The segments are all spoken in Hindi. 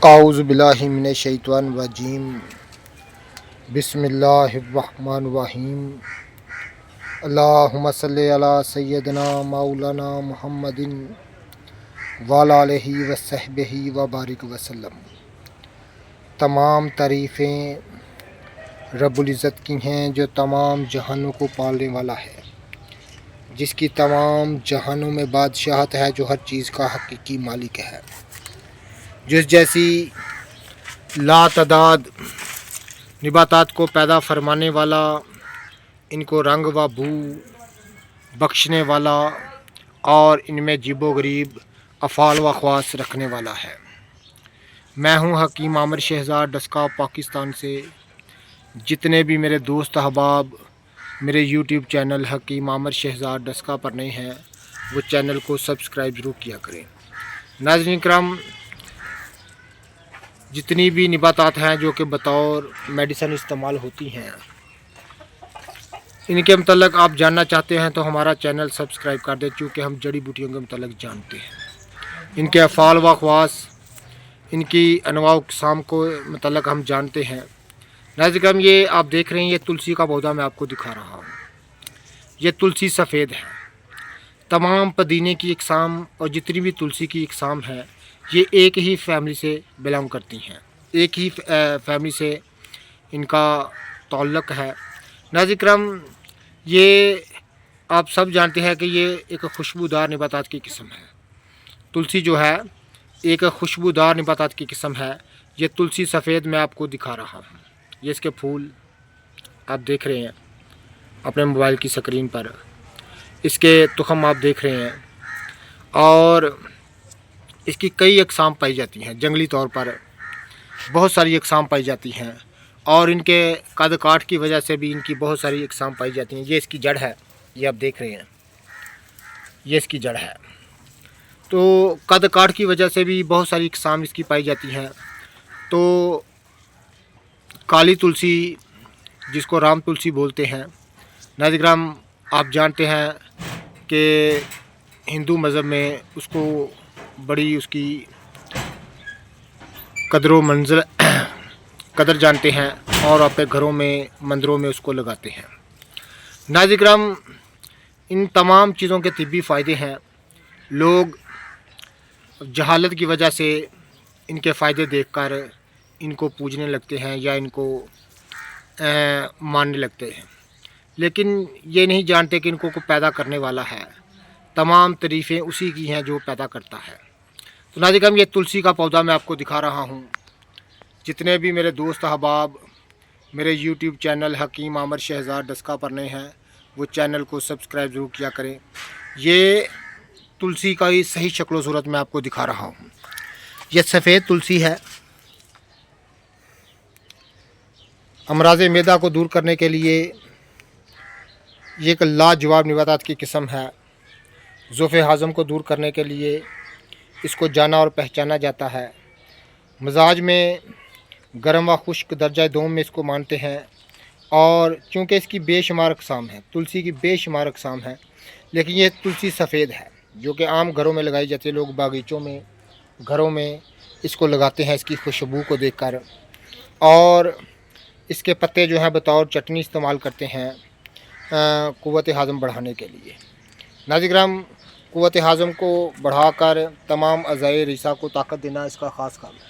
आऊज़ु बिल्लाहि मिनश शैतानिर रजीम। बिस्मिल्लाहिर्रहमानिर्रहीम। अल्लाहुम्मा सल्लि अला सय्यदिना मौलाना मुहम्मदिन व अला आलिहि व सहबिही व बारिक वसल्लम। तमाम तारीफ़ें रब्बुल इज़्ज़त की हैं जो तमाम जहानों को पालने वाला है, जिसकी तमाम जहानों में बादशाहत है, जो हर चीज़ का हकीकी मालिक है, जिस जैसी लातदाद निबातात को पैदा फरमाने वाला, इनको रंग व बू बख्शने वाला और इनमें जीबो गरीब अफ़ाल व ख़वास रखने वाला है। मैं हूँ हकीम आमिर शहज़ाद डस्का पाकिस्तान से। जितने भी मेरे दोस्त अहबाब मेरे यूट्यूब चैनल हकीम आमिर शहज़ाद डस्का पर नए हैं, वो चैनल को सब्सक्राइब ज़रूर किया करें। नाज़रीन किराम, जितनी भी निबातात हैं जो कि बतौर मेडिसिन इस्तेमाल होती हैं, इनके मतलब आप जानना चाहते हैं तो हमारा चैनल सब्सक्राइब कर दें, चूँकि हम जड़ी बूटियों के मतलब जानते हैं, इनके अफ़ाल व ख़वास, इनकी अनवा अक़साम को मतलब हम जानते हैं। नाज़रीन, ये आप देख रहे हैं, ये तुलसी का पौधा मैं आपको दिखा रहा हूँ। ये तुलसी सफ़ेद है। तमाम पुदीने की अक़साम और जितनी भी तुलसी की अक़साम है, ये एक ही फैमिली से बिलोंग करती हैं, एक ही फैमिली से इनका ताल्लुक़ है। नाज़रीन, ये आप सब जानते हैं कि ये एक खुशबूदार नबातात की किस्म है। तुलसी जो है एक खुशबूदार नबातात की किस्म है। ये तुलसी सफ़ेद मैं आपको दिखा रहा हूँ। ये इसके फूल आप देख रहे हैं अपने मोबाइल की स्क्रीन पर, इसके तुखम आप देख रहे हैं, और इसकी कई अक़साम पाई जाती हैं। जंगली तौर पर बहुत सारी अक़साम पाई जाती हैं, और इनके कद काठ की वजह से भी इनकी बहुत सारी अक़साम पाई जाती हैं। ये इसकी जड़ है, ये आप देख रहे हैं, ये इसकी जड़ है। तो कद काठ की वजह से भी बहुत सारी अक़साम इसकी पाई जाती हैं। तो काली तुलसी, जिसको राम तुलसी बोलते हैं, नाज़रीन आप जानते हैं कि हिंदू मज़हब में उसको बड़ी उसकी कदर मंजिल कदर जानते हैं, और अपने घरों में मंदिरों में उसको लगाते हैं। नाज़रीन, इन तमाम चीज़ों के तिब्बी फ़ायदे हैं। लोग जहालत की वजह से इनके फ़ायदे देखकर इनको पूजने लगते हैं या इनको मानने लगते हैं, लेकिन ये नहीं जानते कि इनको को पैदा करने वाला है। तमाम तारीफ़ें उसी की हैं जो पैदा करता है। तो नाज़रीन, ये तुलसी का पौधा मैं आपको दिखा रहा हूँ। जितने भी मेरे दोस्त अहबाब मेरे यूट्यूब चैनल हकीम आमिर शहज़ाद डस्का पर नए हैं, वो चैनल को सब्सक्राइब ज़रूर किया करें। ये तुलसी का ही सही शक्ल सूरत मैं आपको दिखा रहा हूँ। ये सफ़ेद तुलसी है। अमराज़ मैदा को दूर करने के लिए ये एक लाजवाब नबातात की किस्म है। ज़ुफ़े हाज़म को दूर करने के लिए इसको जाना और पहचाना जाता है। मिजाज में गर्म व खुश्क दर्जा दोम में इसको मानते हैं, और चूँकि इसकी बेशुमार अक़साम है, तुलसी की बेशुमार अक़साम है, लेकिन ये तुलसी सफ़ेद है जो कि आम घरों में लगाई जाती है। लोग बागीचों में, घरों में इसको लगाते हैं इसकी खुशबू को देखकर, और इसके पत्ते जो हैं बतौर चटनी इस्तेमाल करते हैं क़ुव्वत हाज़म बढ़ाने के लिए। नाज़रीन, क़ुव्वत हाज़म को बढ़ाकर तमाम अज़ाए रिसा को ताकत देना इसका ख़ास काम है।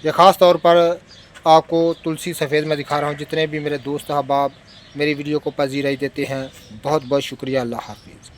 यह ख़ास तौर पर आपको तुलसी सफ़ेद में दिखा रहा हूँ। जितने भी मेरे दोस्त अहबाब मेरी वीडियो को पज़ीराई देते हैं, बहुत बहुत शुक्रिया। अल्लाह हाफ़िज़।